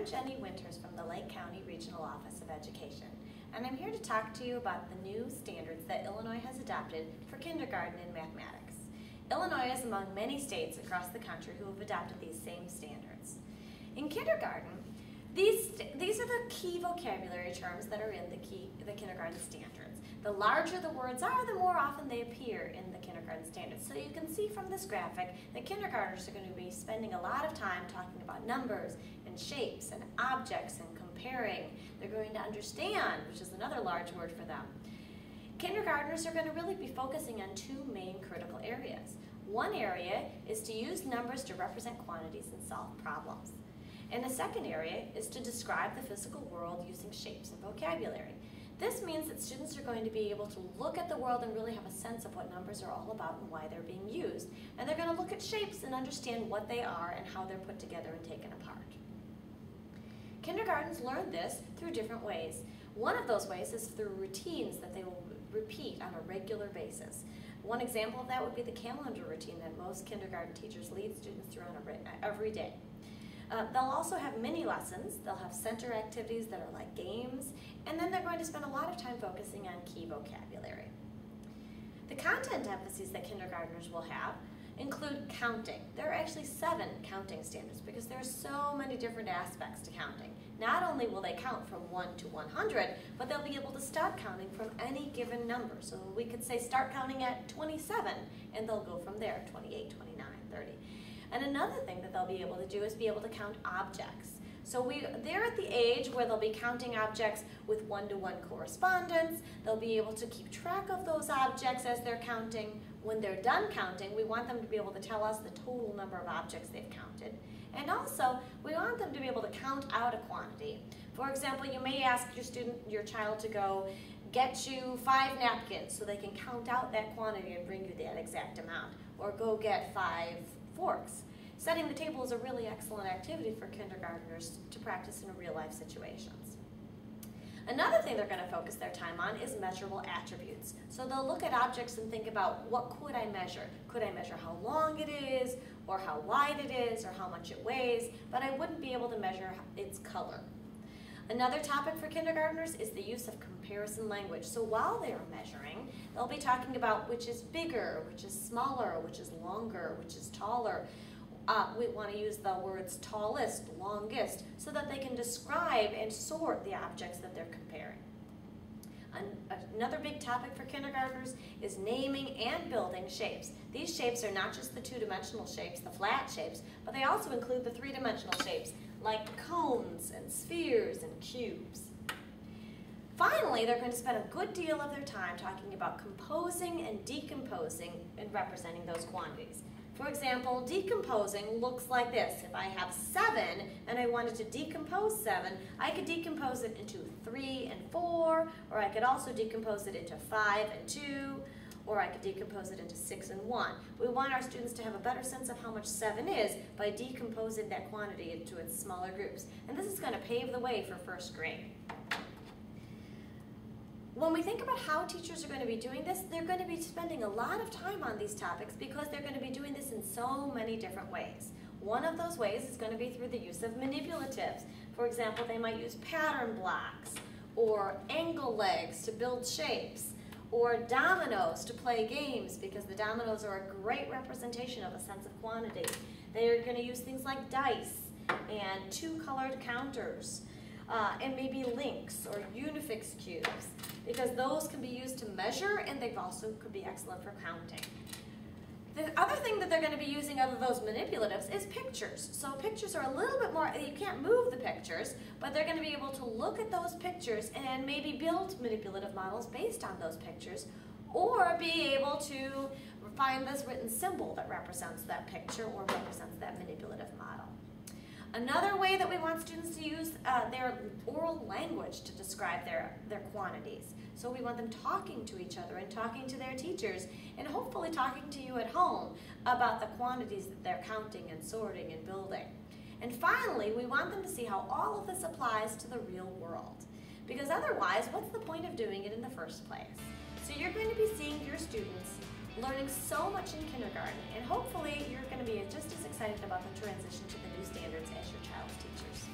Jenny Winters from the Lake County Regional Office of Education, and I'm here to talk to you about the new standards that Illinois has adopted for kindergarten and mathematics. Illinois is among many states across the country who have adopted these same standards. In kindergarten, these are the key vocabulary terms that are in the kindergarten standards. The larger the words are, the more often they appear in the kindergarten standards. So you can see from this graphic that kindergartners are going to be spending a lot of time talking about numbers and shapes and objects and comparing. They're going to understand, which is another large word for them. Kindergartners are going to really be focusing on two main critical areas. One area is to use numbers to represent quantities and solve problems. And the second area is to describe the physical world using shapes and vocabulary. This means that students are going to be able to look at the world and really have a sense of what numbers are all about and why they're being used. And they're going to look at shapes and understand what they are and how they're put together and taken apart. Kindergartens learn this through different ways. One of those ways is through routines that they will repeat on a regular basis. One example of that would be the calendar routine that most kindergarten teachers lead students through every day. They'll also have mini lessons, they'll have center activities that are like games, and then they're going to spend a lot of time focusing on key vocabulary. The content emphases that kindergartners will have include counting. There are actually 7 counting standards because there are so many different aspects to counting. Not only will they count from 1 to 100, but they'll be able to start counting from any given number. So we could say start counting at 27, and they'll go from there, 28, 29, 30. And another thing that they'll be able to do is be able to count objects. So they're at the age where they'll be counting objects with one-to-one correspondence. They'll be able to keep track of those objects as they're counting. When they're done counting, we want them to be able to tell us the total number of objects they've counted. And also, we want them to be able to count out a quantity. For example, you may ask your child to go get you 5 napkins so they can count out that quantity and bring you that exact amount. Or go get 5 forks. Setting the table is a really excellent activity for kindergartners to practice in real-life situations. Another thing they're going to focus their time on is measurable attributes. So they'll look at objects and think about, what could I measure? Could I measure how long it is, or how wide it is, or how much it weighs, but I wouldn't be able to measure its color. Another topic for kindergartners is the use of comparison language. So while they are measuring, they'll be talking about which is bigger, which is smaller, which is longer, which is taller. We want to use the words tallest, longest, so that they can describe and sort the objects that they're comparing. Another big topic for kindergartners is naming and building shapes. These shapes are not just the 2-dimensional shapes, the flat shapes, but they also include the 3-dimensional shapes, like cones and spheres and cubes. Finally, they're going to spend a good deal of their time talking about composing and decomposing and representing those quantities. For example, decomposing looks like this. If I have 7 and I wanted to decompose 7, I could decompose it into 3 and 4, or I could also decompose it into 5 and 2, or I could decompose it into 6 and 1. We want our students to have a better sense of how much 7 is by decomposing that quantity into its smaller groups. And this is going to pave the way for first grade. When we think about how teachers are going to be doing this, they're going to be spending a lot of time on these topics because they're going to be doing this in so many different ways. One of those ways is going to be through the use of manipulatives. For example, they might use pattern blocks, or angle legs to build shapes, or dominoes to play games, because the dominoes are a great representation of a sense of quantity. They're going to use things like dice and 2-colored counters, and maybe links or unifix cubes, because those can be used to measure, and they also could be excellent for counting. The other thing that they're going to be using out of those manipulatives is pictures. So pictures are a little bit more, you can't move the pictures, but they're going to be able to look at those pictures and maybe build manipulative models based on those pictures, or be able to find this written symbol that represents that picture or represents that manipulative model. Another way that we want students to use their oral language to describe their quantities. So we want them talking to each other and talking to their teachers, and hopefully talking to you at home about the quantities that they're counting and sorting and building. And finally, we want them to see how all of this applies to the real world. Because otherwise, what's the point of doing it in the first place? So you're going to be seeing your students learning so much in kindergarten, and hopefully you're going to be just as excited about the transition to the new standards as your child's teachers.